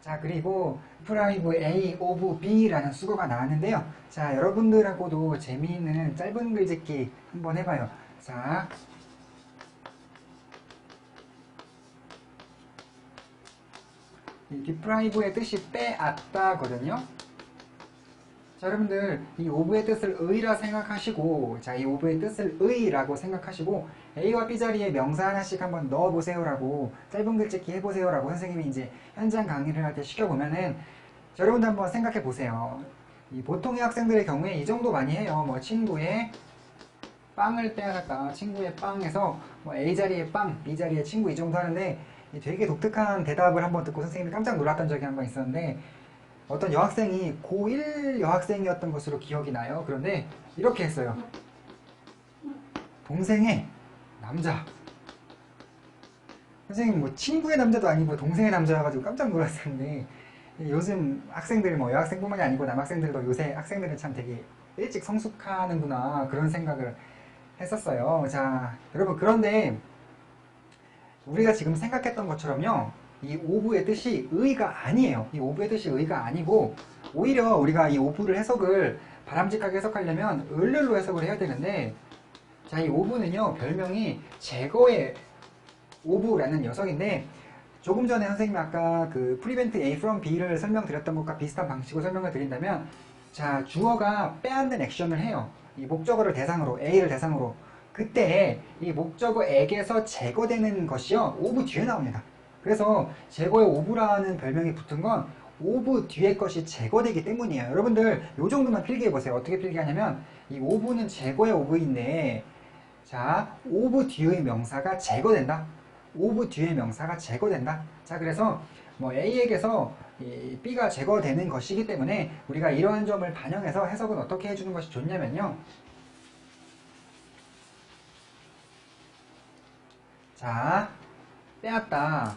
자, 그리고 프라이브 A 오브 B라는 수거가 나왔는데요. 자, 여러분들하고도 재미있는 짧은 글짓기 한번 해봐요. 자, 이 디프라이브의 뜻이 빼앗다거든요. 자, 여러분들 이 오브의 뜻을 의라 생각하시고, 자, 이 오브의 뜻을 의라고 생각하시고 A와 B 자리에 명사 하나씩 한번 넣어보세요라고, 짧은 글짓기 해보세요라고 선생님이 이제 현장 강의를 할 때 시켜보면은, 자, 여러분들 한번 생각해 보세요. 이 보통의 학생들의 경우에 이 정도 많이 해요. 뭐 친구의 빵을 빼앗았다, 친구의 빵에서 뭐 A 자리에 빵, B 자리에 친구, 이 정도 하는데, 되게 독특한 대답을 한번 듣고 선생님이 깜짝 놀랐던 적이 한 번 있었는데, 어떤 여학생이 고1 여학생이었던 것으로 기억이 나요. 그런데 이렇게 했어요. 동생의 남자. 선생님 뭐 친구의 남자도 아니고 동생의 남자여가지고 깜짝 놀랐었는데, 요즘 학생들, 뭐 여학생뿐만이 아니고 남학생들도 요새 학생들은 참 되게 일찍 성숙하는구나, 그런 생각을 했었어요. 자, 여러분, 그런데 우리가 지금 생각했던 것처럼요, 이 오브의 뜻이 의가 아니에요. 이 오브의 뜻이 의가 아니고, 오히려 우리가 이 오브를 해석을 바람직하게 해석하려면 을를로 해석을 해야 되는데, 자, 이 오브는요, 별명이 제거의 오브라는 녀석인데, 조금 전에 선생님이 아까 그 prevent A from B를 설명드렸던 것과 비슷한 방식으로 설명을 드린다면, 자, 주어가 빼앗는 액션을 해요. 이 목적어를 대상으로, A를 대상으로. 그때 이 목적어에게서 제거되는 것이요, 오브 뒤에 나옵니다. 그래서 제거의 오브라는 별명이 붙은 건 오브 뒤에 것이 제거되기 때문이에요. 여러분들 요 정도만 필기해보세요. 어떻게 필기하냐면, 이 오브는 제거의 오브인데, 자, 오브 뒤의 명사가 제거된다. 오브 뒤의 명사가 제거된다. 자, 그래서 뭐 A에게서 이 B가 제거되는 것이기 때문에 우리가 이러한 점을 반영해서 해석은 어떻게 해주는 것이 좋냐면요, 자, 빼앗다,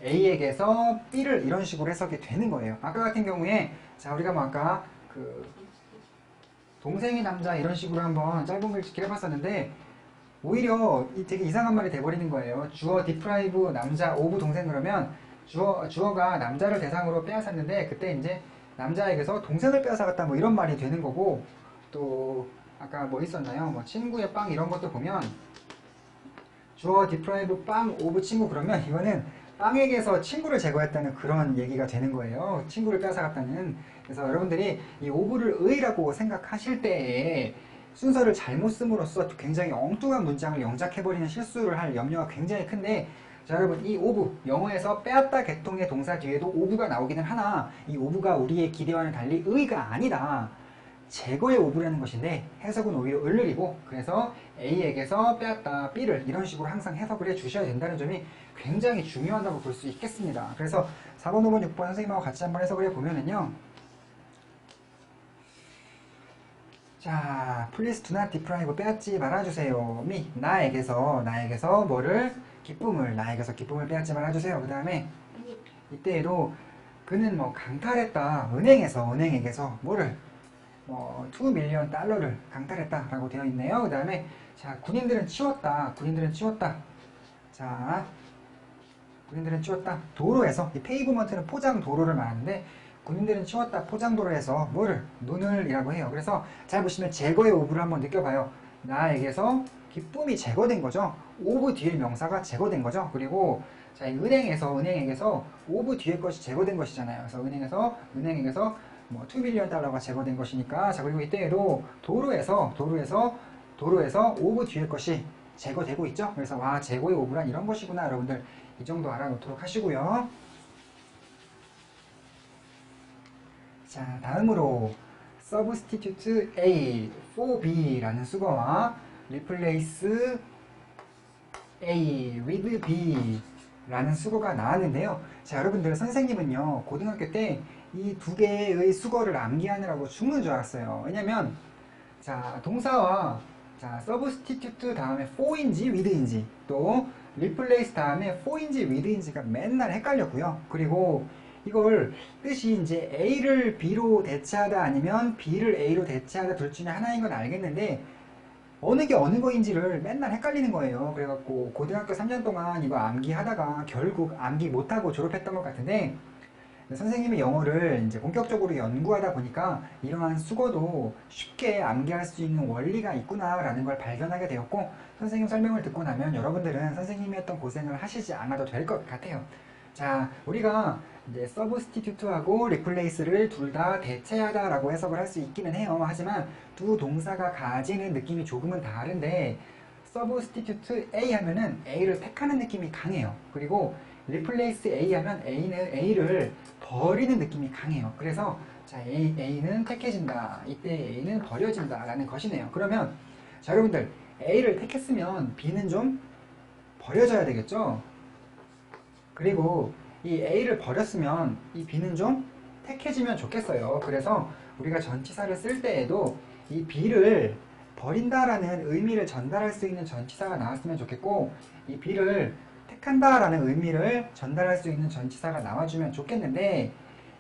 A에게서 B를, 이런 식으로 해석이 되는 거예요. 아까 같은 경우에, 자, 우리가 뭐 아까 그 동생의 남자 이런 식으로 한번 짧은 글짓기를 해봤었는데, 오히려 되게 이상한 말이 돼버리는 거예요. 주어 디프라이브 남자 오브 동생, 그러면 주어가 남자를 대상으로 빼앗았는데, 그때 이제 남자에게서 동생을 빼앗아갔다, 뭐 이런 말이 되는 거고, 또 아까 뭐 있었나요? 뭐 친구의 빵 이런 것도 보면 주어 디프라이브 빵 오브 친구, 그러면 이거는 빵에게서 친구를 제거했다는 그런 얘기가 되는 거예요. 친구를 뺏어갔다는. 그래서 여러분들이 이 오브를 의라고 생각하실 때에 순서를 잘못 씀으로써 굉장히 엉뚱한 문장을 영작해버리는 실수를 할 염려가 굉장히 큰데, 자, 여러분, 이 오브, 영어에서 빼앗다 계통의 동사 뒤에도 오브가 나오기는 하나, 이 오브가 우리의 기대와는 달리 의가 아니다, 제거의 오브라는 것인데, 해석은 오히려 을을이고, 그래서 A에게서 빼앗다 B를, 이런 식으로 항상 해석을 해 주셔야 된다는 점이 굉장히 중요하다고 볼 수 있겠습니다. 그래서 4번, 5번, 6번 선생님하고 같이 한번 해석을 해보면은요, 자, please do not deprive, 빼앗지 말아주세요. 나에게서 뭐를, 나에게서 기쁨을 빼앗지 말아주세요. 그 다음에 이때에도 그는 뭐 강탈했다, 은행에게서 뭐를, 뭐 2 밀리언 달러를 강탈했다 라고 되어 있네요. 그 다음에, 자, 군인들은 치웠다. 자, 군인들은 치웠다. 도로에서, 이 페이브먼트는 포장 도로를 말하는데, 군인들은 치웠다, 포장도로에서 뭐를, 눈을 이라고 해요. 그래서 잘 보시면 제거의 오브를 한번 느껴봐요. 나에게서 기쁨이 제거된 거죠. 오브 뒤에 명사가 제거된 거죠. 그리고 자, 이 은행에게서 오브 뒤에 것이 제거된 것이잖아요. 그래서 은행에게서 뭐 2 밀리언 달러가 제거된 것이니까. 자, 그리고 이때에도 도로에서 오브 뒤에 것이 제거되고 있죠. 그래서 와, 제거의 오브란 이런 것이구나. 여러분들 이 정도 알아놓도록 하시고요. 자, 다음으로 substitute A for B라는 수거와 replace A with B 라는 수거가 나왔는데요. 자, 여러분들, 선생님은요, 고등학교 때 이 두 개의 수거를 암기하느라고 죽는 줄 알았어요. 왜냐면, 자, 동사와, 자, substitute 다음에 for인지 with인지, 또 replace 다음에 for인지 with인지가 맨날 헷갈렸고요. 그리고 이걸 뜻이 이제 A를 B로 대체하다 아니면 B를 A로 대체하다, 둘 중에 하나인 건 알겠는데, 어느 게 어느 거인지를 맨날 헷갈리는 거예요. 그래갖고 고등학교 3년 동안 이거 암기하다가 결국 암기 못하고 졸업했던 것 같은데, 선생님이 영어를 이제 본격적으로 연구하다 보니까 이러한 수거도 쉽게 암기할 수 있는 원리가 있구나라는 걸 발견하게 되었고, 선생님 설명을 듣고 나면 여러분들은 선생님이 했던 고생을 하시지 않아도 될 것 같아요. 자, 우리가 이제 서브스티튜트하고 리플레이스를 둘 다 대체하다라고 해석을 할 수 있기는 해요. 하지만 두 동사가 가지는 느낌이 조금은 다른데, 서브스티튜트 A 하면은 A를 택하는 느낌이 강해요. 그리고 리플레이스 A 하면 A를 버리는 느낌이 강해요. 그래서 자, A는 택해진다, 이때 A는 버려진다 라는 것이네요. 그러면 자, 여러분들 A를 택했으면 B는 좀 버려져야 되겠죠. 그리고 이 A를 버렸으면 이 B는 좀 택해지면 좋겠어요. 그래서 우리가 전치사를 쓸 때에도 이 B를 버린다라는 의미를 전달할 수 있는 전치사가 나왔으면 좋겠고, 이 B를 택한다라는 의미를 전달할 수 있는 전치사가 나와주면 좋겠는데,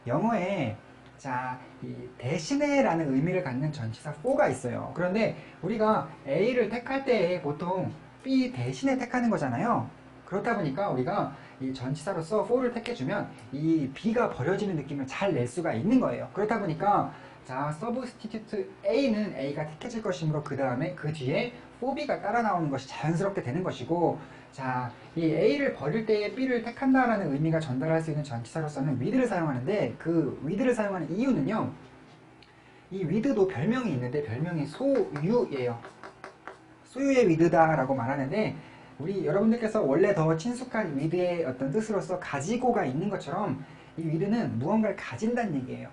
영어에 자, 이 대신에라는 의미를 갖는 전치사 for가 있어요. 그런데 우리가 A를 택할 때 보통 B 대신에 택하는 거잖아요. 그렇다 보니까 우리가 이 전치사로서 for를 택해주면 이 B가 버려지는 느낌을 잘 낼 수가 있는 거예요. 그렇다 보니까 자, 서브스티튜트 A는 A가 택해질 것이므로 그 다음에 그 뒤에 for B가 따라 나오는 것이 자연스럽게 되는 것이고, 자, 이 A를 버릴 때에 B를 택한다라는 의미가 전달할 수 있는 전치사로서는 with를 사용하는데, 그 with를 사용하는 이유는요, 이 with도 별명이 있는데 별명이 소유예요. 소유의 with다라고 말하는데, 우리 여러분들께서 원래 더 친숙한 with의 어떤 뜻으로서 가지고가 있는 것처럼 이 with는 무언가를 가진다는 얘기예요.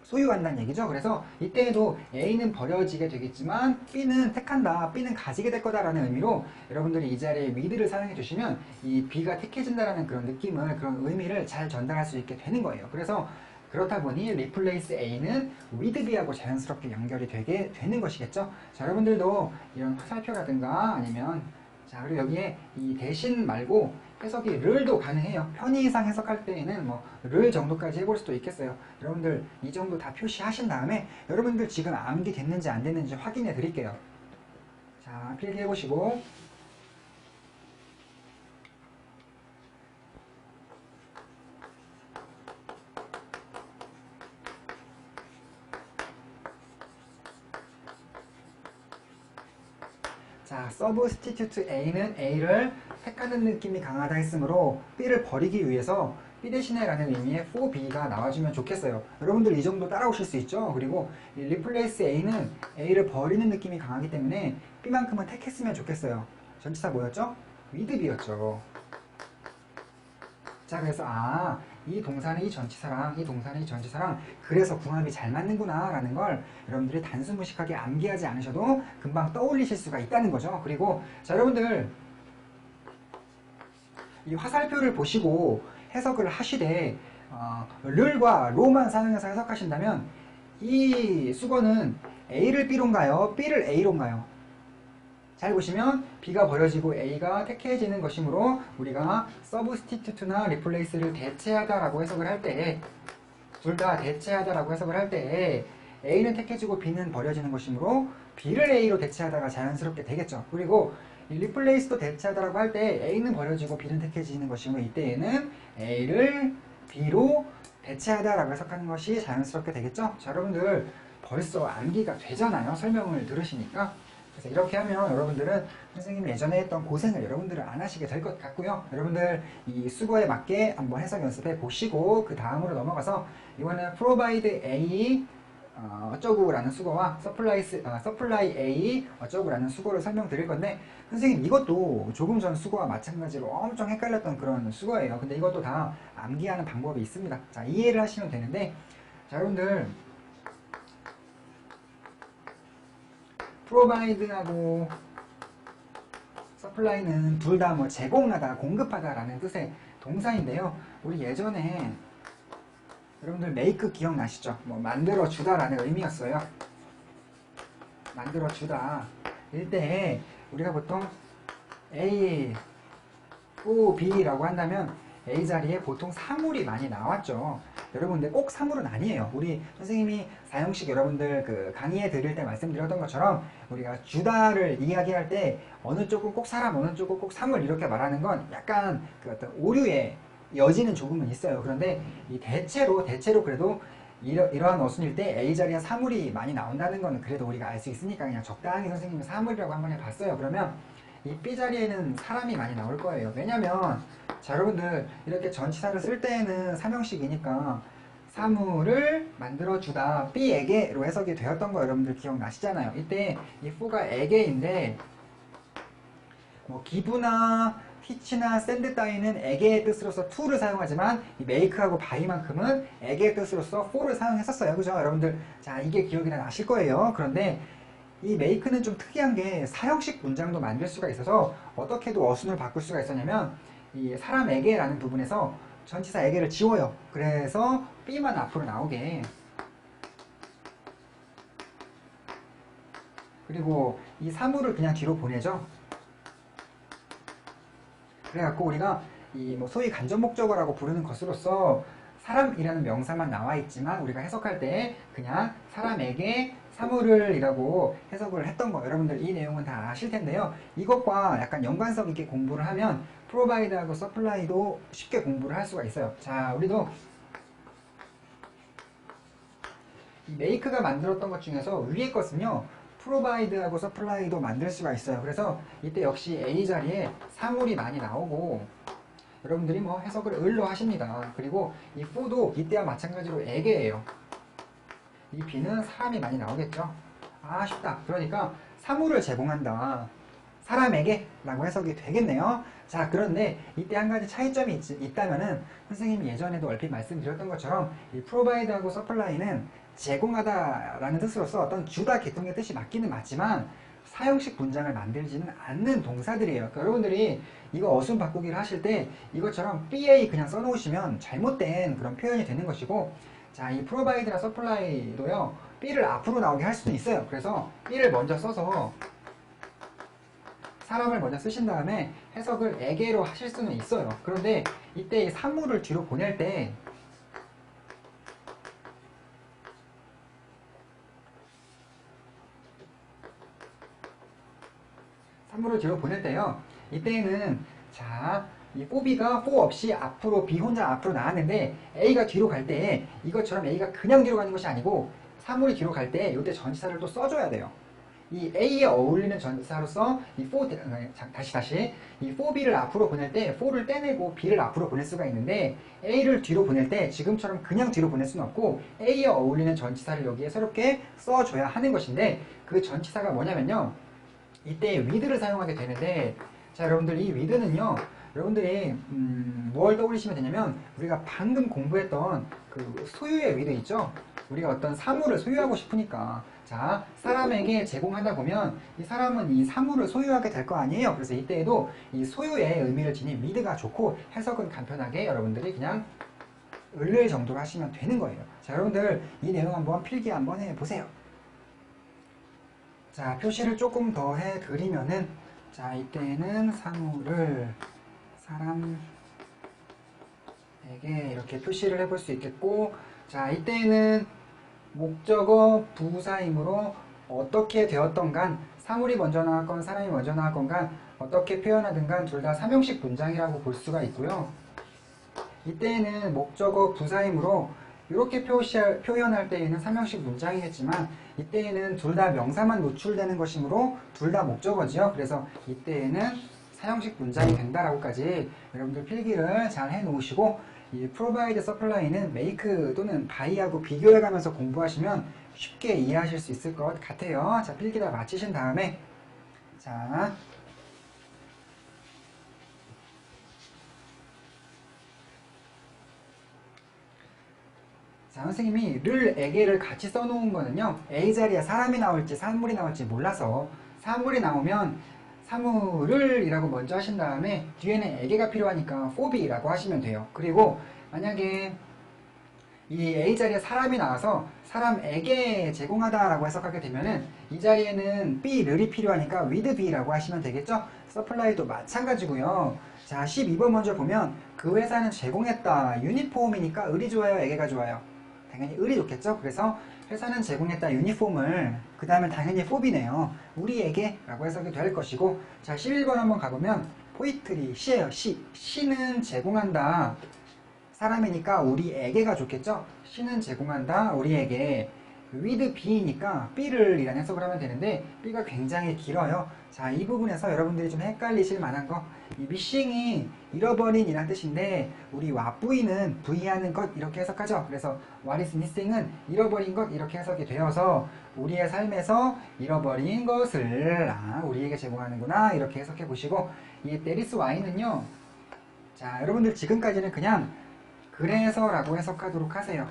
소유한다는 얘기죠. 그래서 이때에도 A는 버려지게 되겠지만 B는 택한다, B는 가지게 될 거다라는 의미로 여러분들이 이 자리에 with를 사용해 주시면 이 B가 택해진다라는 그런 느낌을, 그런 의미를 잘 전달할 수 있게 되는 거예요. 그래서 그렇다 보니 replace A는 with B하고 자연스럽게 연결이 되게 되는 것이겠죠. 자, 여러분들도 이런 화살표라든가 아니면 자, 그리고 여기에 이 대신 말고 해석이 를도 가능해요. 편의상 해석할 때에는 뭐 를 정도까지 해볼 수도 있겠어요. 여러분들 이 정도 다 표시하신 다음에 여러분들 지금 암기 됐는지 안 됐는지 확인해 드릴게요. 자, 필기해 보시고 자, 서브스티튜트 A는 A를 택하는 느낌이 강하다 했으므로 B를 버리기 위해서 B 대신에 라는 의미의 for B가 나와주면 좋겠어요. 여러분들 이 정도 따라오실 수 있죠? 그리고 이 replace A는 A를 버리는 느낌이 강하기 때문에 B만큼은 택했으면 좋겠어요. 전치사 뭐였죠? with B였죠. 자, 그래서 이 동사는 이 전치사랑 이 동사는 이 전치사랑 그래서 궁합이 잘 맞는구나 라는 걸 여러분들이 단순무식하게 암기하지 않으셔도 금방 떠올리실 수가 있다는 거죠. 그리고 자, 여러분들 이 화살표를 보시고 해석을 하시되 를과 로만 사용해서 해석하신다면 이 수거는 A를 B로인가요? B를 A로인가요? 잘 보시면 B가 버려지고 A가 택해지는 것이므로 우리가 서브스티튜트나 replace를 대체하다라고 해석을 할 때, 둘 다 대체하다라고 해석을 할 때 A는 택해지고 B는 버려지는 것이므로 B를 A로 대체하다가 자연스럽게 되겠죠. 그리고 이 replace도 대체하다라고 할 때 A는 버려지고 B는 택해지는 것이므로 이때에는 A를 B로 대체하다라고 해석하는 것이 자연스럽게 되겠죠. 자, 여러분들 벌써 암기가 되잖아요. 설명을 들으시니까. 그래서 이렇게 하면 여러분들은 선생님이 예전에 했던 고생을 여러분들은 안 하시게 될 것 같고요. 여러분들 이 수거에 맞게 한번 해석 연습해 보시고 그 다음으로 넘어가서 이번에는 provide A 어쩌구라는 수거와 supply A 어쩌구라는 수거를 설명드릴 건데, 선생님 이것도 조금 전 수거와 마찬가지로 엄청 헷갈렸던 그런 수거예요. 근데 이것도 다 암기하는 방법이 있습니다. 자, 이해를 하시면 되는데, 자, 여러분들 provide하고 supply는 둘 다 뭐 제공하다, 공급하다라는 뜻의 동사인데요. 우리 예전에 여러분들 make 기억나시죠? 뭐 만들어주다라는 의미였어요. 만들어주다. 이때 우리가 보통 A, O, B라고 한다면 A 자리에 보통 사물이 많이 나왔죠. 여러분들 꼭 사물은 아니에요. 우리 선생님이 사형식 여러분들 그 강의해 드릴 때 말씀드렸던 것처럼 우리가 주다를 이야기할 때 어느 쪽은 꼭 사람, 어느 쪽은 꼭 사물 이렇게 말하는 건 약간 그 어떤 오류의 여지는 조금은 있어요. 그런데 이 대체로 그래도 이러한 어순일 때 A 자리에 사물이 많이 나온다는 거는 그래도 우리가 알 수 있으니까 그냥 적당히 선생님이 사물이라고 한번 해봤어요. 그러면 이 B 자리에는 사람이 많이 나올 거예요. 왜냐면 자 여러분들 이렇게 전치사를 쓸 때에는 삼형식이니까 사물을 만들어주다 B에게로 해석이 되었던 거 여러분들 기억나시잖아요. 이때 이 for가 에게인데 뭐 기부나 teach나 send 따위는 에게의 뜻으로서 to를 사용하지만 이 make하고 by만큼은 에게의 뜻으로서 for를 사용했었어요. 그죠? 여러분들 자 이게 기억이 나실 거예요. 그런데 이 make는 좀 특이한 게 사형식 문장도 만들 수가 있어서 어떻게도 어순을 바꿀 수가 있었냐면 이 사람에게라는 부분에서 전치사에게를 지워요. 그래서 B만 앞으로 나오게. 그리고 이 사물을 그냥 뒤로 보내죠. 그래갖고 우리가 이 뭐 소위 간접 목적어라고 부르는 것으로서 사람이라는 명사만 나와 있지만 우리가 해석할 때 그냥 사람에게 사물을 이라고 해석을 했던 거 여러분들 이 내용은 다 아실 텐데요. 이것과 약간 연관성 있게 공부를 하면 provide하고 supply도 쉽게 공부를 할 수가 있어요. 자 우리도 이 make가 만들었던 것 중에서 위에 것은요 provide하고 supply도 만들 수가 있어요. 그래서 이때 역시 A 자리에 사물이 많이 나오고 여러분들이 뭐 해석을 을로 하십니다. 그리고 이 for도 이때와 마찬가지로 에게예요. 이 B는 사람이 많이 나오겠죠. 아 쉽다. 그러니까 사물을 제공한다. 사람에게 라고 해석이 되겠네요. 자 그런데 이때 한 가지 차이점이 있다면은 선생님이 예전에도 얼핏 말씀드렸던 것처럼 이 provide하고 supply는 제공하다 라는 뜻으로서 어떤 주다 계통의 뜻이 맞기는 맞지만 사형식 문장을 만들지는 않는 동사들이에요. 그러니까 여러분들이 이거 어순 바꾸기를 하실 때 이것처럼 BA 그냥 써놓으시면 잘못된 그런 표현이 되는 것이고 자, 이 provide나 supply도요 B를 앞으로 나오게 할 수도 있어요. 그래서 B를 먼저 써서 사람을 먼저 쓰신 다음에 해석을 에게로 하실 수는 있어요. 그런데 이때 이 사물을 뒤로 보낼 때 사물을 뒤로 보낼 때요. 이때는 자, 이 for B가 for 없이 앞으로 B 혼자 앞으로 나왔는데 A가 뒤로 갈 때 이것처럼 A가 그냥 뒤로 가는 것이 아니고 사물이 뒤로 갈 때 이때 전치사를 또 써줘야 돼요. 이 A에 어울리는 전치사로서 이 for 다시 이 for B를 앞으로 보낼 때 for를 떼내고 B를 앞으로 보낼 수가 있는데 A를 뒤로 보낼 때 지금처럼 그냥 뒤로 보낼 수는 없고 A에 어울리는 전치사를 여기에 새롭게 써줘야 하는 것인데 그 전치사가 뭐냐면요. 이때 with를 사용하게 되는데 자 여러분들 이 with는요 여러분들이 뭘 떠올리시면 되냐면 우리가 방금 공부했던 그 소유의 with 있죠. 우리가 어떤 사물을 소유하고 싶으니까 자 사람에게 제공하다 보면 이 사람은 이 사물을 소유하게 될 거 아니에요. 그래서 이때에도 이 소유의 의미를 지닌 with가 좋고 해석은 간편하게 여러분들이 그냥 을을 정도로 하시면 되는 거예요. 자 여러분들 이 내용 한번 필기 한번 해보세요. 자 표시를 조금 더 해드리면은 자 이때는 사물을 사람에게 이렇게 표시를 해볼 수 있겠고 자 이때는 목적어 부사이므로 어떻게 되었던 간 사물이 먼저 나왔건 사람이 먼저 나왔건 간 어떻게 표현하든 간 둘 다 삼형식 문장이라고 볼 수가 있고요. 이때는 목적어 부사이므로 이렇게 표현할 때에는 삼형식 문장이겠지만 이때에는 둘 다 명사만 노출되는 것이므로 둘 다 목적어지요. 그래서 이때에는 사형식 문장이 된다라고까지 여러분들 필기를 잘 해놓으시고 이 provide, supply는 make 또는 buy하고 비교해가면서 공부하시면 쉽게 이해하실 수 있을 것 같아요. 자 필기 다 마치신 다음에 자 선생님이 를, 에게를 같이 써놓은 거는요. A 자리에 사람이 나올지 사물이 나올지 몰라서 사물이 나오면 사물을 이라고 먼저 하신 다음에 뒤에는 에게가 필요하니까 for B라고 하시면 돼요. 그리고 만약에 이 A 자리에 사람이 나와서 사람에게 제공하다 라고 해석하게 되면은 이 자리에는 B, 를이 필요하니까 with B라고 하시면 되겠죠? supply도 마찬가지고요. 자 12번 먼저 보면 그 회사는 제공했다. 유니폼이니까 을이 좋아요? 에게가 좋아요? 당연히 을이 좋겠죠? 그래서 회사는 제공했다 유니폼을 그 다음에 당연히 포비네요. 우리에게 라고 해석이 될 것이고 자 11번 한번 가보면 포이트리 시예요. 시는 제공한다. 사람이니까 우리에게가 좋겠죠? C는 제공한다 우리에게. with B니까 B를 이란 해석을 하면 되는데 B가 굉장히 길어요. 자, 이 부분에서 여러분들이 좀 헷갈리실 만한 거, 이 missing이 잃어버린 이란 뜻인데 우리 what V는 V하는 것 이렇게 해석하죠. 그래서 what is missing은 잃어버린 것 이렇게 해석이 되어서 우리의 삶에서 잃어버린 것을 우리에게 제공하는구나 이렇게 해석해 보시고, 이 there is why는요, 자, 여러분들 지금까지는 그냥 그래서 라고 해석하도록 하세요.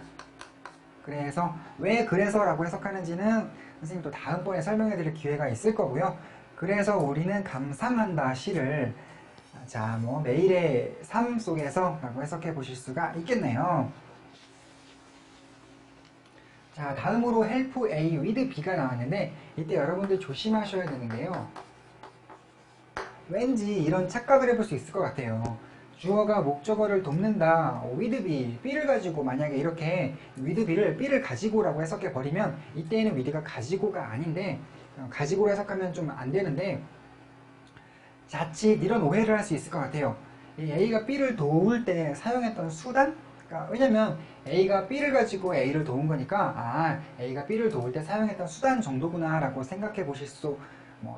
그래서 왜 그래서 라고 해석하는지는 선생님 또 다음번에 설명해 드릴 기회가 있을 거고요. 그래서 우리는 감상한다 시를 자, 뭐 매일의 삶 속에서 라고 해석해 보실 수가 있겠네요. 자, 다음으로 help A with B가 나왔는데 이때 여러분들 조심하셔야 되는데요. 왠지 이런 착각을 해볼 수 있을 것 같아요. 주어가 목적어를 돕는다 with B, B를 가지고 만약에 이렇게 with B를 B를 가지고라고 해석해 버리면 이때에는 with가 가지고가 아닌데, 가지고로 해석하면 좀 안 되는데 자칫 이런 오해를 할 수 있을 것 같아요. 이 A가 B를 도울 때 사용했던 수단? 그러니까 왜냐면 A가 B를 가지고 A를 도운 거니까 A가 B를 도울 때 사용했던 수단 정도구나 라고 생각해 보실 수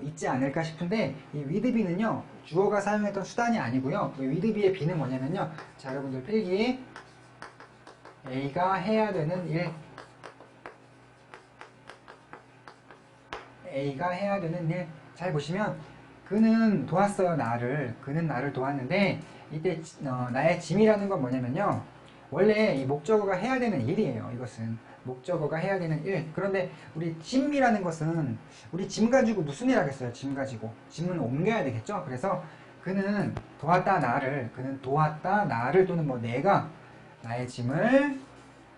있지 않을까 싶은데, 이 with B는요 주어가 사용했던 수단이 아니고요. with B의 B는 뭐냐면요, 자, 여러분들 필기 A가 해야 되는 일, A가 해야 되는 일, 잘 보시면 그는 도왔어요 나를, 그는 나를 도왔는데 이때 나의 짐이라는 건 뭐냐면요, 원래 이 목적어가 해야 되는 일이에요. 이것은 목적어가 해야 되는 일. 그런데 우리 짐이라는 것은 우리 짐 가지고 무슨 일 하겠어요? 짐 가지고 짐은 옮겨야 되겠죠. 그래서 그는 도왔다 나를, 그는 도왔다 나를 또는 내가 나의 짐을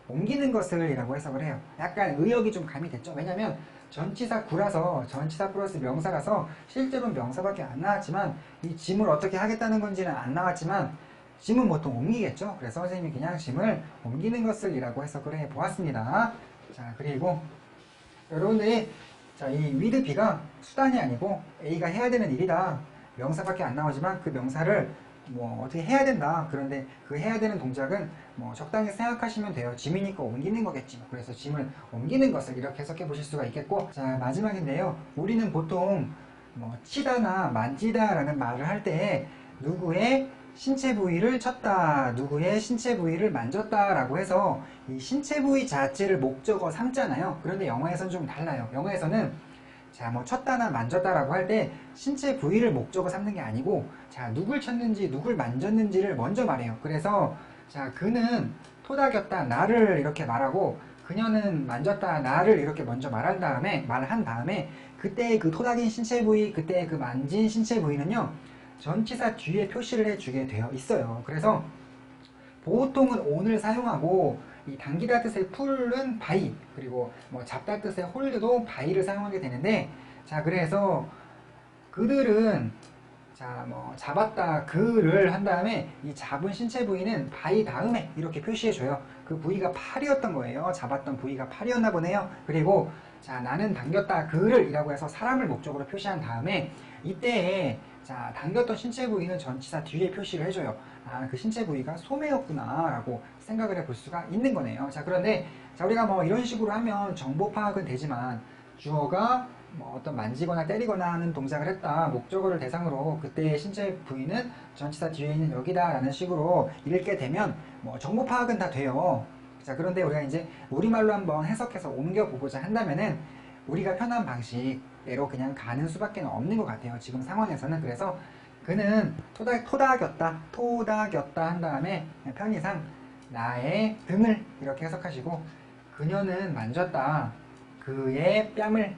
옮기는 것을 이라고 해석을 해요. 약간 의역이 좀 가미됐죠. 왜냐면 전치사 구라서, 전치사 플러스 명사라서 실제로는 명사밖에 안 나왔지만 이 짐을 어떻게 하겠다는 건지는 안 나왔지만 짐은 보통 옮기겠죠. 그래서 선생님이 그냥 짐을 옮기는 것을 이라고 해석을 해 보았습니다. 자, 그리고 여러분들이 이 with B가 수단이 아니고 A가 해야 되는 일이다, 명사밖에 안 나오지만 그 명사를 어떻게 해야 된다, 그런데 그 해야 되는 동작은 적당히 생각하시면 돼요. 짐이니까 옮기는 거겠지. 그래서 짐을 옮기는 것을 이렇게 해석해 보실 수가 있겠고, 자, 마지막인데요. 우리는 보통 치다나 만지다 라는 말을 할 때 누구의 신체 부위를 쳤다, 누구의 신체 부위를 만졌다 라고 해서 이 신체 부위 자체를 목적어 삼잖아요. 그런데 영어에서는 좀 달라요. 영어에서는 자, 쳤다나 만졌다라고 할 때 신체 부위를 목적어 삼는 게 아니고, 자, 누굴 쳤는지 누굴 만졌는지를 먼저 말해요. 그래서 자, 그는 토닥였다 나를 이렇게 말하고, 그녀는 만졌다 나를 이렇게 먼저 말한 다음에 그때의 그 토닥인 신체 부위, 그때의 그 만진 신체 부위는요 전치사 뒤에 표시를 해주게 되어 있어요. 그래서 보통은 on을 사용하고, 이 당기다 뜻의 풀은 by, 그리고 잡다 뜻의 hold도 by를 사용하게 되는데, 자, 그래서 그들은 자, 잡았다 그를 한 다음에 이 잡은 신체 부위는 by 다음에 이렇게 표시해줘요. 그 부위가 팔이었던 거예요. 잡았던 부위가 팔이었나 보네요. 그리고 자, 나는 당겼다 그를 이라고 해서 사람을 목적으로 표시한 다음에 이때에 자, 당겼던 신체 부위는 전치사 뒤에 표시를 해줘요. 그 신체 부위가 소매였구나 라고 생각을 해볼 수가 있는 거네요. 자, 그런데 자, 우리가 이런 식으로 하면 정보 파악은 되지만 주어가 어떤 만지거나 때리거나 하는 동작을 했다, 목적어를 대상으로 그때의 신체 부위는 전치사 뒤에 있는 여기다 라는 식으로 읽게 되면 정보 파악은 다 돼요. 자, 그런데 우리가 이제 우리말로 한번 해석해서 옮겨보고자 한다면은 우리가 편한 방식대로 그냥 가는 수밖에 없는 것 같아요, 지금 상황에서는. 그래서 그는 토닥였다 한 다음에 편의상 나의 등을 이렇게 해석하시고, 그녀는 만졌다 그의 뺨을,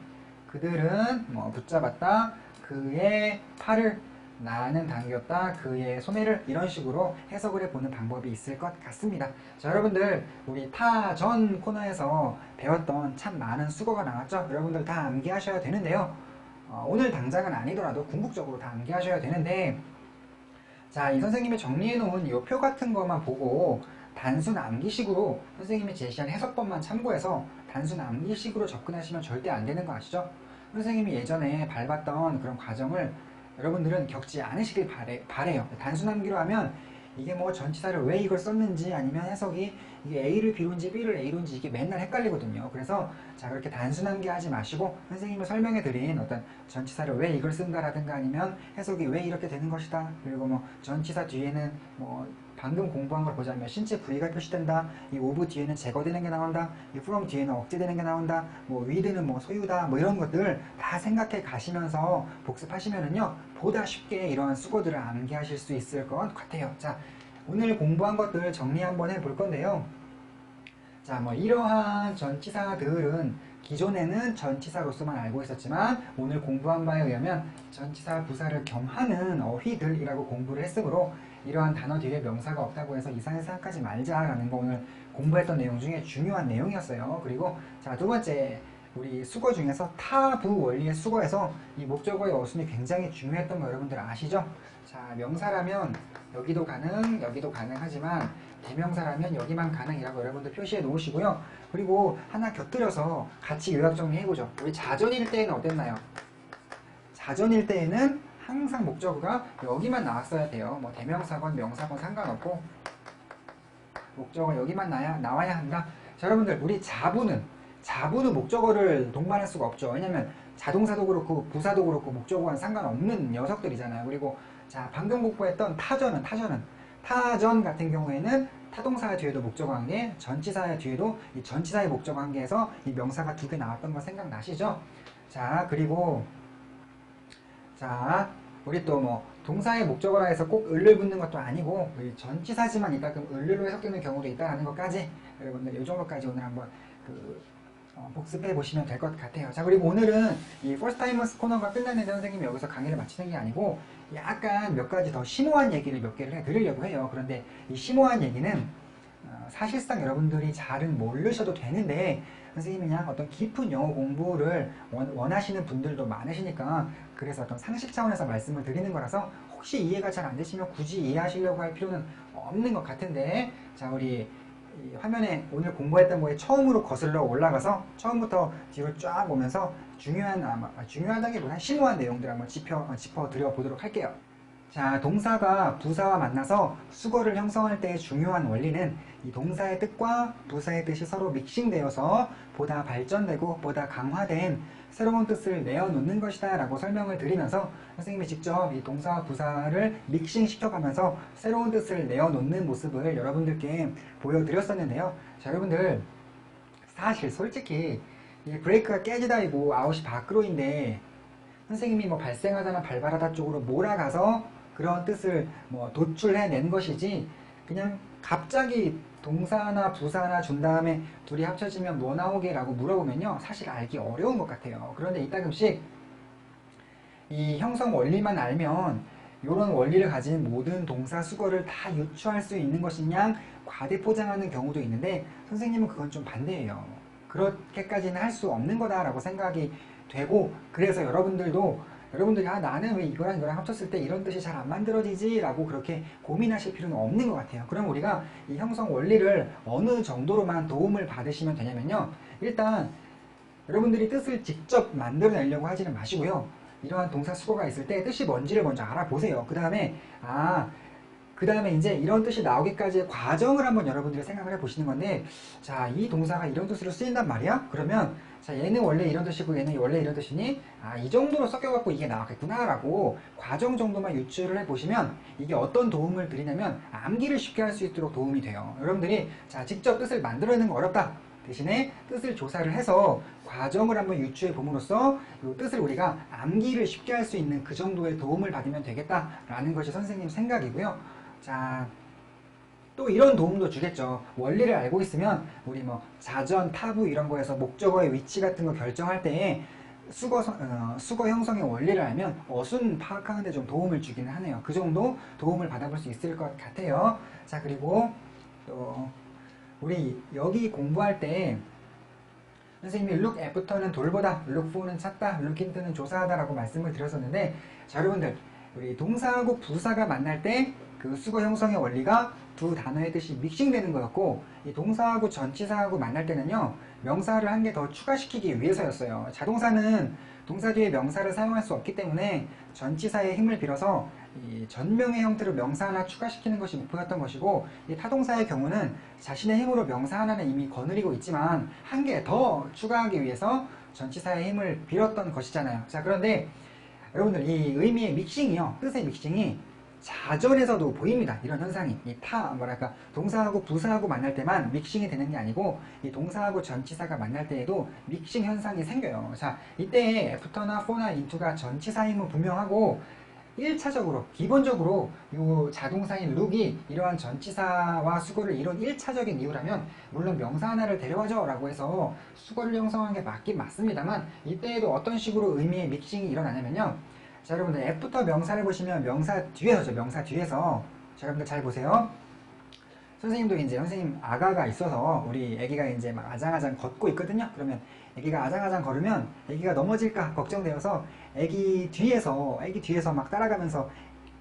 그들은 붙잡았다 그의 팔을, 나는 당겼다 그의 소매를, 이런 식으로 해석을 해보는 방법이 있을 것 같습니다. 자, 여러분들 우리 타전 코너에서 배웠던 참 많은 수거가 나왔죠. 여러분들 다 암기하셔야 되는데요. 오늘 당장은 아니더라도 궁극적으로 다 암기하셔야 되는데, 자, 이 선생님이 정리해 놓은 이 표 같은 것만 보고 단순 암기식으로 선생님이 제시한 해석법만 참고해서 단순 암기식으로 접근하시면 절대 안 되는 거 아시죠? 선생님이 예전에 밟았던 그런 과정을 여러분들은 겪지 않으시길 바래요. 단순 암기로 하면 이게 뭐 전치사를 왜 이걸 썼는지 아니면 해석이 이게 A를 B로인지 B를 A로인지 이게 맨날 헷갈리거든요. 그래서 자 그렇게 단순한 게 하지 마시고 선생님이 설명해 드린 어떤 전치사를 왜 이걸 쓴다라든가 아니면 해석이 왜 이렇게 되는 것이다. 그리고 뭐 전치사 뒤에는 뭐 방금 공부한 걸 보자면 신체 부위가 표시된다. 이 오브 뒤에는 제거되는 게 나온다. 이 from 뒤에는 억제되는 게 나온다. 뭐 with는 뭐 소유다. 뭐 이런 것들 다 생각해 가시면서 복습하시면은요 보다 쉽게 이러한 수거들을 암기하실 수 있을 것 같아요. 자 오늘 공부한 것들 정리 한번 해볼 건데요. 자 뭐 이러한 전치사들은 기존에는 전치사로서만 알고 있었지만 오늘 공부한 바에 의하면 전치사 부사를 겸하는 어휘들이라고 공부를 했으므로 이러한 단어 뒤에 명사가 없다고 해서 이상하게 생각하지 말자라는 거 오늘 공부했던 내용 중에 중요한 내용이었어요. 그리고 자 두 번째 우리 수거 중에서 타부 원리의 수거에서 이 목적어의 어순이 굉장히 중요했던 거 여러분들 아시죠? 자 명사라면 여기도 가능 여기도 가능하지만 대명사라면 여기만 가능이라고 여러분들 표시해 놓으시고요. 그리고 하나 곁들여서 같이 요약 정리해보죠. 우리 자전일 때에는 어땠나요? 자전일 때에는 항상 목적어가 여기만 나왔어야 돼요. 뭐 대명사건 명사건 상관없고 목적어 여기만 나와야 한다. 자 여러분들 우리 자부는 목적어를 동반할 수가 없죠. 왜냐면 자동사도 그렇고 부사도 그렇고 목적어와는 상관없는 녀석들이잖아요. 그리고 자 방금 공부했던 타전 같은 경우에는 타동사 뒤에도 목적어 한 개, 전치사 뒤에도 이 전치사의 목적어 한 개에서 이 명사가 두 개 나왔던 거 생각나시죠? 자 그리고 자 우리 또 뭐 동사의 목적어라 해서 꼭 을을 붙는 것도 아니고 전치사지만 있다 그럼 을로 해석되는 경우도 있다는 것까지 여러분들 이 정도까지 오늘 한번 복습해 보시면 될 것 같아요. 자 그리고 오늘은 이 퍼스트 타이머스 코너가 끝났는데 선생님이 여기서 강의를 마치는 게 아니고 약간 몇 가지 더 심오한 얘기를 몇 개를 해드리려고 해요. 그런데 이 심오한 얘기는 사실상 여러분들이 잘은 모르셔도 되는데 선생님이 그냥 어떤 깊은 영어 공부를 원하시는 분들도 많으시니까 그래서 어떤 상식 차원에서 말씀을 드리는 거라서 혹시 이해가 잘 안 되시면 굳이 이해하시려고 할 필요는 없는 것 같은데 자 우리 이 화면에 오늘 공부했던 거에 처음으로 거슬러 올라가서 처음부터 뒤로 쫙 오면서 중요하다기보다 심오한 내용들 한번 짚어드려 보도록 할게요. 자, 동사가 부사와 만나서 수거를 형성할 때의 중요한 원리는 이 동사의 뜻과 부사의 뜻이 서로 믹싱되어서 보다 발전되고 보다 강화된 새로운 뜻을 내어놓는 것이다 라고 설명을 드리면서 선생님이 직접 이 동사와 부사를 믹싱시켜가면서 새로운 뜻을 내어놓는 모습을 여러분들께 보여드렸었는데요. 자, 여러분들 사실 솔직히 이 브레이크가 깨지다이고 아웃이 밖으로인데 선생님이 뭐 발생하다나 발발하다 쪽으로 몰아가서 그런 뜻을 뭐 도출해낸 것이지 그냥 갑자기 동사나 부사나 준 다음에 둘이 합쳐지면 뭐 나오게 라고 물어보면요 사실 알기 어려운 것 같아요. 그런데 이따금씩 이 형성 원리만 알면 이런 원리를 가진 모든 동사 수거를 다 유추할 수 있는 것이냐 과대 포장하는 경우도 있는데 선생님은 그건 좀 반대예요. 그렇게까지는 할 수 없는 거다라고 생각이 되고 그래서 여러분들이 나는 왜 이거랑 이거랑 합쳤을 때 이런 뜻이 잘 안 만들어지지? 라고 그렇게 고민하실 필요는 없는 것 같아요. 그럼 우리가 이 형성 원리를 어느 정도로만 도움을 받으시면 되냐면요. 일단 여러분들이 뜻을 직접 만들어내려고 하지는 마시고요. 이러한 동사 수거가 있을 때 뜻이 뭔지를 먼저 알아보세요. 그 다음에 이제 이런 뜻이 나오기까지의 과정을 한번 여러분들이 생각을 해보시는 건데 자, 이 동사가 이런 뜻으로 쓰인단 말이야? 그러면 자, 얘는 원래 이런 뜻이고 얘는 원래 이런 뜻이니 이 정도로 섞여갖고 이게 나왔겠구나 라고 과정 정도만 유추를 해보시면 이게 어떤 도움을 드리냐면 암기를 쉽게 할 수 있도록 도움이 돼요. 여러분들이 자, 직접 뜻을 만들어내는 거 어렵다. 대신에 뜻을 조사를 해서 과정을 한번 유추해 봄으로써 이 뜻을 우리가 암기를 쉽게 할 수 있는 그 정도의 도움을 받으면 되겠다라는 것이 선생님 생각이고요. 자, 또 이런 도움도 주겠죠. 원리를 알고 있으면 우리 뭐 자전, 타부 이런 거에서 목적어의 위치 같은 거 결정할 때에 수거 형성의 원리를 알면 어순 파악하는 데 좀 도움을 주기는 하네요. 그 정도 도움을 받아볼 수 있을 것 같아요. 자, 그리고 또 우리 여기 공부할 때 선생님이 look after는 돌보다, look for는 찾다, look into는 조사하다 라고 말씀을 드렸었는데 자, 여러분들 우리 동사하고 부사가 만날 때 그 수거 형성의 원리가 두 단어의 뜻이 믹싱되는 거였고 이 동사하고 전치사하고 만날 때는요 명사를 한 개 더 추가시키기 위해서였어요. 자동사는 동사 뒤에 명사를 사용할 수 없기 때문에 전치사의 힘을 빌어서 이 전명의 형태로 명사 하나 추가시키는 것이 목표였던 것이고, 이 타동사의 경우는 자신의 힘으로 명사 하나는 이미 거느리고 있지만 한 개 더 추가하기 위해서 전치사의 힘을 빌었던 것이잖아요. 자, 그런데 여러분들 이 의미의 믹싱이요, 뜻의 믹싱이 자전에서도 보입니다. 이런 현상이 이 뭐랄까 동사하고 부사하고 만날 때만 믹싱이 되는 게 아니고 이 동사하고 전치사가 만날 때에도 믹싱 현상이 생겨요. 자, 이때 애프터나 for나 into가 전치사임은 분명하고 1차적으로 기본적으로 이 자동사인 look이 이러한 전치사와 수거를 이룬 1차적인 이유라면 물론 명사 하나를 데려와줘 라고 해서 수거를 형성한 게 맞긴 맞습니다만, 이때에도 어떤 식으로 의미의 믹싱이 일어나냐면요, 자, 여러분들 애프터 명사를 보시면 명사 뒤에서죠. 명사 뒤에서. 자, 여러분들 잘 보세요. 선생님도 이제 선생님 아가가 있어서 우리 애기가 이제 막 아장아장 걷고 있거든요. 그러면 애기가 아장아장 걸으면 애기가 넘어질까 걱정되어서 애기 뒤에서 막 따라가면서,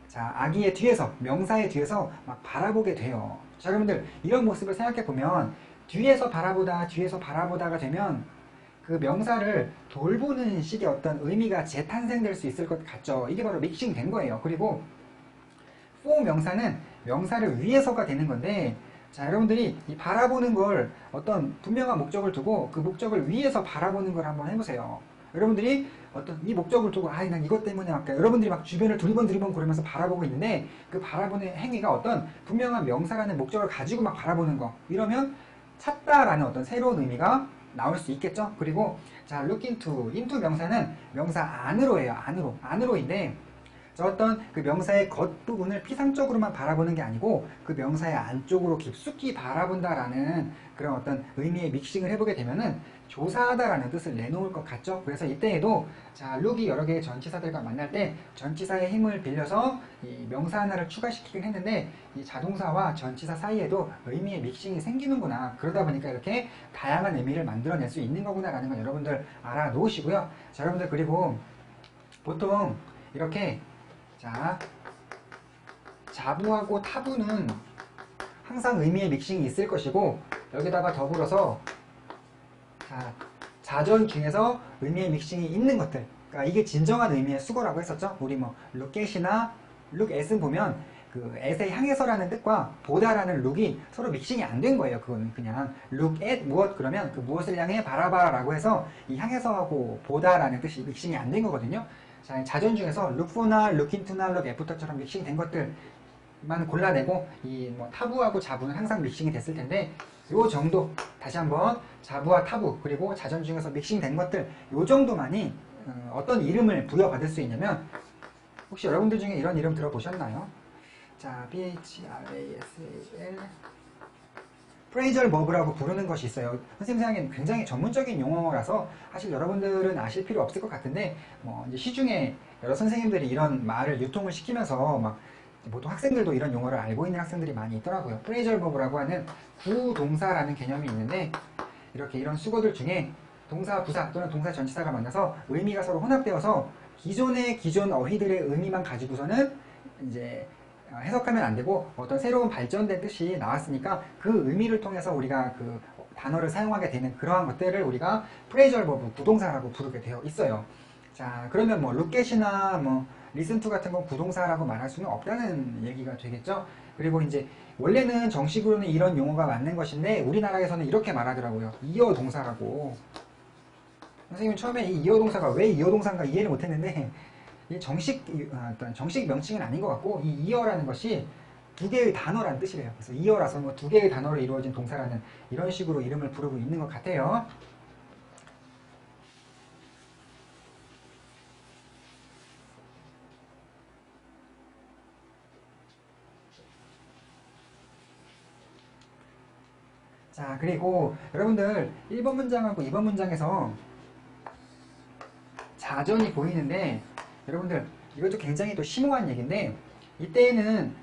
자, 아기의 뒤에서, 명사의 뒤에서 막 바라보게 돼요. 자, 여러분들 이런 모습을 생각해 보면 뒤에서 바라보다가 되면 그 명사를 돌보는 식의 어떤 의미가 재탄생될 수 있을 것 같죠. 이게 바로 믹싱 된 거예요. 그리고 for 명사는 명사를 위해서가 되는 건데, 자, 여러분들이 이 바라보는 걸 어떤 분명한 목적을 두고 그 목적을 위해서 바라보는 걸 한번 해보세요. 여러분들이 어떤 이 목적을 두고 난 이것 때문에 아까 여러분들이 막 주변을 두리번 그러면서 바라보고 있는데 그 바라보는 행위가 어떤 분명한 명사라는 목적을 가지고 막 바라보는 거, 이러면 찾다라는 어떤 새로운 의미가 나올 수 있겠죠. 그리고 자, look into 명사는 명사 안으로예요. 안으로인데, 저 어떤 그 명사의 겉부분을 피상적으로만 바라보는 게 아니고 그 명사의 안쪽으로 깊숙이 바라본다라는 그런 어떤 의미의 믹싱을 해보게 되면은 조사하다라는 뜻을 내놓을 것 같죠. 그래서 이때에도 자, look이 여러 개의 전치사들과 만날 때 전치사의 힘을 빌려서 이 명사 하나를 추가시키긴 했는데 이 자동사와 전치사 사이에도 의미의 믹싱이 생기는구나. 그러다 보니까 이렇게 다양한 의미를 만들어낼 수 있는 거구나라는 건 여러분들 알아놓으시고요. 자, 여러분들 그리고 보통 이렇게, 자, 자부하고 타부는 항상 의미의 믹싱이 있을 것이고, 여기다가 더불어서 자, 자전 중에서 의미의 믹싱이 있는 것들, 그러니까 이게 진정한 의미의 수거라고 했었죠. 우리 뭐 look at이나 look at은 보면 그 at에 향해서라는 뜻과 보다라는 look이 서로 믹싱이 안 된 거예요. 그거는 그냥 look at 무엇 그러면 그 무엇을 향해 바라봐 라고 해서 이 향해서하고 보다라는 뜻이 믹싱이 안 된 거거든요. 자, 자전 중에서 look for나 look into나 look after처럼 믹싱 된 것들만 골라내고 이 뭐 타부하고 자부는 항상 믹싱이 됐을 텐데, 요 정도, 다시 한번 자부와 타부 그리고 자전 중에서 믹싱 된 것들, 요 정도만이 어떤 이름을 부여받을 수 있냐면, 혹시 여러분들 중에 이런 이름 들어보셨나요? 자, BHRASAL 프레이절 버브라고 부르는 것이 있어요. 선생님 생각에는 굉장히 전문적인 용어라서 사실 여러분들은 아실 필요 없을 것 같은데, 뭐 이제 시중에 여러 선생님들이 이런 말을 유통을 시키면서 막 보통 학생들도 이런 용어를 알고 있는 학생들이 많이 있더라고요. 프레이절 버브라고 하는 구동사라는 개념이 있는데, 이렇게 이런 수거들 중에 동사 부사 또는 동사 전치사가 만나서 의미가 서로 혼합되어서 기존 어휘들의 의미만 가지고서는 이제 해석하면 안 되고 어떤 새로운 발전된 뜻이 나왔으니까 그 의미를 통해서 우리가 그 단어를 사용하게 되는 그러한 것들을 우리가 프레이절 버브, 구동사라고 부르게 되어 있어요. 자, 그러면 뭐 look at이나 뭐 listen to 같은 건 구동사라고 말할 수는 없다는 얘기가 되겠죠. 그리고 이제 원래는 정식으로는 이런 용어가 맞는 것인데 우리나라에서는 이렇게 말하더라고요. 이어 동사라고. 선생님 처음에 이 이어 동사가 왜 이어 동사인가 이해를 못했는데, 이 어떤 정식 명칭은 아닌 것 같고, 이 이어라는 것이 두 개의 단어라는 뜻이래요. 그래서 이어라서 뭐 두 개의 단어로 이루어진 동사라는 이런 식으로 이름을 부르고 있는 것 같아요. 자, 그리고 여러분들 1번 문장하고 2번 문장에서 자전이 보이는데, 여러분들 이것도 굉장히 또 심오한 얘기인데, 이때에는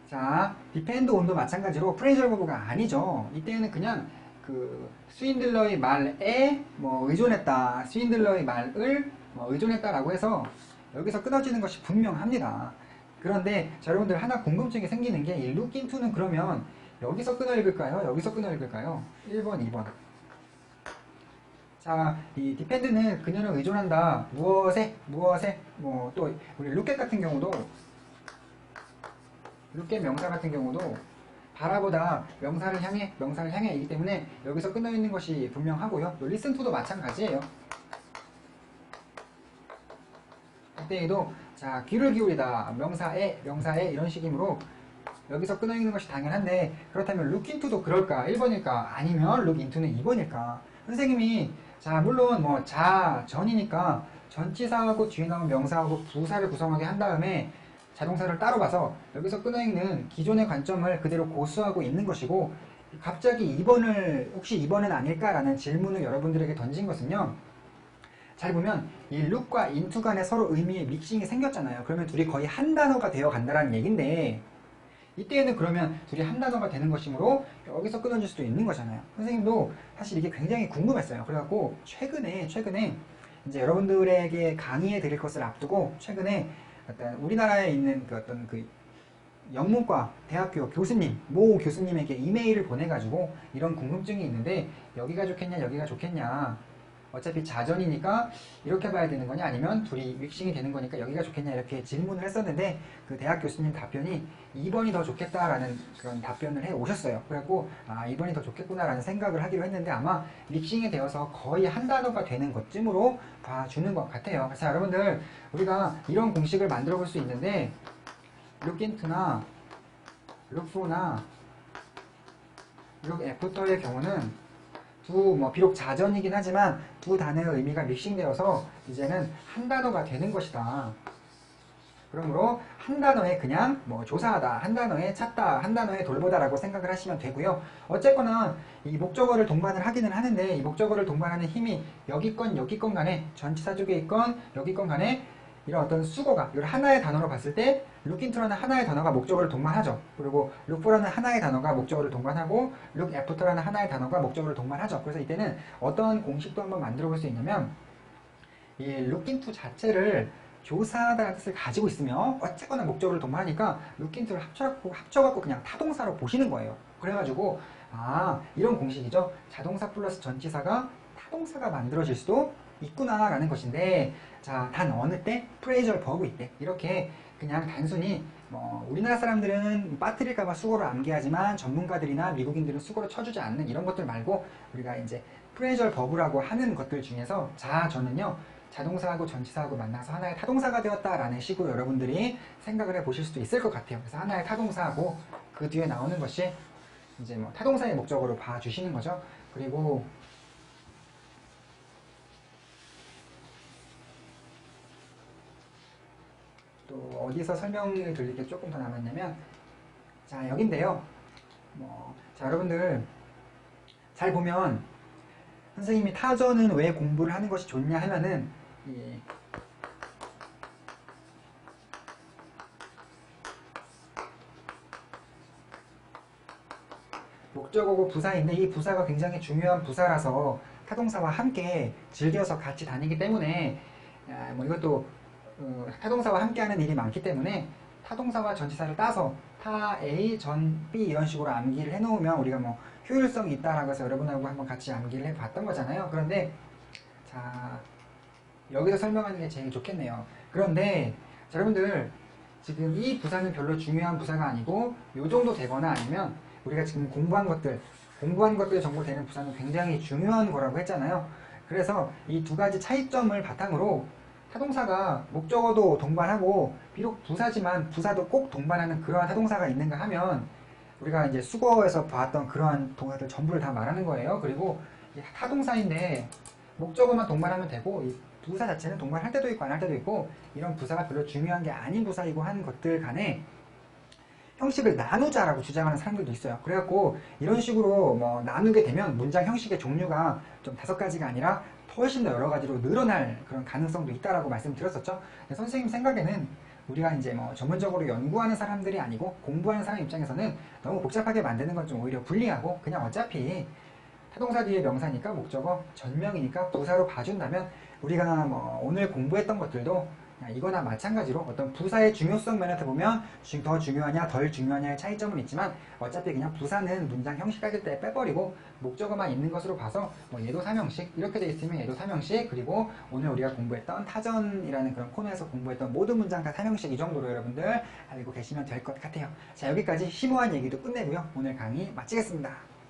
자, depend on도 마찬가지로 프레이절 버브가 아니죠. 이때에는 그냥 그 스윈들러의 말에 뭐 의존했다, 스윈들러의 말을 뭐 의존했다라고 해서 여기서 끊어지는 것이 분명합니다. 그런데 자, 여러분들 하나 궁금증이 생기는 게, 이 look into는 그러면 여기서 끊어 읽을까요? 여기서 끊어 읽을까요? 1번, 2번. 자, 이 depend는 그녀는 의존한다. 무엇에? 뭐 또 우리 look at 같은 경우도 look의 명사 같은 경우도 바라보다 명사를 향해 이기 때문에 여기서 끊어 있는 것이 분명하고요. 또 listen to도 마찬가지예요. 이때에도 자 귀를 기울이다 명사에 이런 식이므로 여기서 끊어 있는 것이 당연한데 그렇다면 look into도 그럴까? 1번일까? 아니면 look into는 2번일까? 선생님이 자 물론 뭐 전이니까 전치사하고 뒤에 나온 명사하고 부사를 구성하게 한 다음에 자동사를 따로 봐서 여기서 끊어 있는 기존의 관점을 그대로 고수하고 있는 것이고 갑자기 2번을 혹시 2번은 아닐까라는 질문을 여러분들에게 던진 것은요. 잘 보면 이 look과 into 간에 서로 의미의 믹싱이 생겼잖아요. 그러면 둘이 거의 한 단어가 되어 간다는 얘긴데 이때에는 그러면 둘이 한 단어가 되는 것이므로 여기서 끊어질 수도 있는 거잖아요. 선생님도 사실 이게 굉장히 궁금했어요. 그래갖고 최근에 이제 여러분들에게 강의해 드릴 것을 앞두고 최근에 어떤 우리나라에 있는 그 어떤 그 영문과 대학교 교수님, 모 교수님에게 이메일을 보내가지고 이런 궁금증이 있는데 여기가 좋겠냐 여기가 좋겠냐 어차피 자전이니까 이렇게 봐야 되는 거냐 아니면 둘이 믹싱이 되는 거니까 여기가 좋겠냐 이렇게 질문을 했었는데 그 대학 교수님 답변이 2번이 더 좋겠다라는 그런 답변을 해 오셨어요. 그래갖고 아 2번이 더 좋겠구나라는 생각을 하기로 했는데 아마 믹싱이 되어서 거의 한 단어가 되는 것쯤으로 봐주는 것 같아요. 자 여러분들 우리가 이런 공식을 만들어 볼 수 있는데 look into나 look for나 look after의 경우는 비록 자전이긴 하지만 두 단어의 의미가 믹싱되어서 이제는 한 단어가 되는 것이다. 그러므로 한 단어에 그냥 조사하다, 한 단어에 찾다, 한 단어에 돌보다라고 생각을 하시면 되고요. 어쨌거나 이 목적어를 동반을 하기는 하는데 이 목적어를 동반하는 힘이 여기 건 간에 전치사 쪽에 있건 여기 건 간에 이런 어떤 수거가 이걸 하나의 단어로 봤을 때 look into라는 하나의 단어가 목적어를 동반하죠. 그리고 look for라는 하나의 단어가 목적어를 동반하고 look after라는 하나의 단어가 목적어를 동반하죠. 그래서 이때는 어떤 공식도 한번 만들어 볼 수 있냐면 이 look into 자체를 조사하다는 뜻을 가지고 있으며 어쨌거나 목적어를 동반하니까 look into를 합쳐갖고 그냥 타동사로 보시는 거예요. 그래가지고 아 이런 공식이죠. 자동사 플러스 전치사가 타동사가 만들어질 수도 있구나 라는 것인데 자 단 어느 때? 프레이저얼 버브일 때 이렇게 그냥 단순히 우리나라 사람들은 빠뜨릴까봐 수거로 암기하지만 전문가들이나 미국인들은 수거로 쳐주지 않는 이런 것들 말고 우리가 이제 프레이저얼 버브라고 하는 것들 중에서 저는요 자동사하고 전치사하고 만나서 하나의 타동사가 되었다라는 식으로 여러분들이 생각을 해 보실 수도 있을 것 같아요. 그래서 하나의 타동사하고 그 뒤에 나오는 것이 이제 타동사의 목적으로 봐주시는 거죠. 그리고 또 어디서 설명을 드릴 게 조금 더 남았냐면 자 여긴데요. 자 여러분들 잘 보면 선생님이 타전은 왜 공부를 하는 것이 좋냐 하면은 목적어고 부사인데 이 부사가 굉장히 중요한 부사라서 타동사와 함께 즐겨서 같이 다니기 때문에 이것도 타동사와 함께하는 일이 많기 때문에 타동사와 전치사를 따서 타 A, 전 B 이런 식으로 암기를 해놓으면 우리가 효율성이 있다라고 해서 여러분하고 한번 같이 암기를 해봤던 거잖아요. 그런데 자 여기서 설명하는 게 제일 좋겠네요. 그런데 자, 여러분들 지금 이 부사는 별로 중요한 부사가 아니고 요 정도 되거나 아니면 우리가 지금 공부한 것들 정도 되는 부사는 굉장히 중요한 거라고 했잖아요. 그래서 이 두 가지 차이점을 바탕으로 타동사가 목적어도 동반하고 비록 부사지만 부사도 꼭 동반하는 그러한 타동사가 있는가 하면 우리가 이제 수거에서 봤던 그러한 동사들 전부를 다 말하는 거예요. 그리고 타동사인데 목적어만 동반하면 되고 이 부사 자체는 동반할 때도 있고 안 할 때도 있고 이런 부사가 별로 중요한 게 아닌 부사이고 한 것들 간에 형식을 나누자라고 주장하는 사람들도 있어요. 그래갖고 이런 식으로 나누게 되면 문장 형식의 종류가 좀 5가지가 아니라 훨씬 더 여러 가지로 늘어날 그런 가능성도 있다라고 말씀드렸었죠. 선생님 생각에는 우리가 이제 전문적으로 연구하는 사람들이 아니고 공부하는 사람 입장에서는 너무 복잡하게 만드는 건 좀 오히려 불리하고 그냥 어차피 타동사 뒤에 명사니까 목적어, 전명이니까 부사로 봐준다면 우리가 오늘 공부했던 것들도 이거나 마찬가지로 어떤 부사의 중요성 면에서 보면 더 중요하냐 덜 중요하냐의 차이점은 있지만 어차피 그냥 부사는 문장 형식 가질 때 빼버리고 목적어만 있는 것으로 봐서 뭐 얘도 삼형식 이렇게 돼 있으면 얘도 삼형식, 그리고 오늘 우리가 공부했던 타전이라는 그런 코너에서 공부했던 모든 문장 다 삼형식, 이 정도로 여러분들 알고 계시면 될 것 같아요. 자, 여기까지 심오한 얘기도 끝내고요. 오늘 강의 마치겠습니다.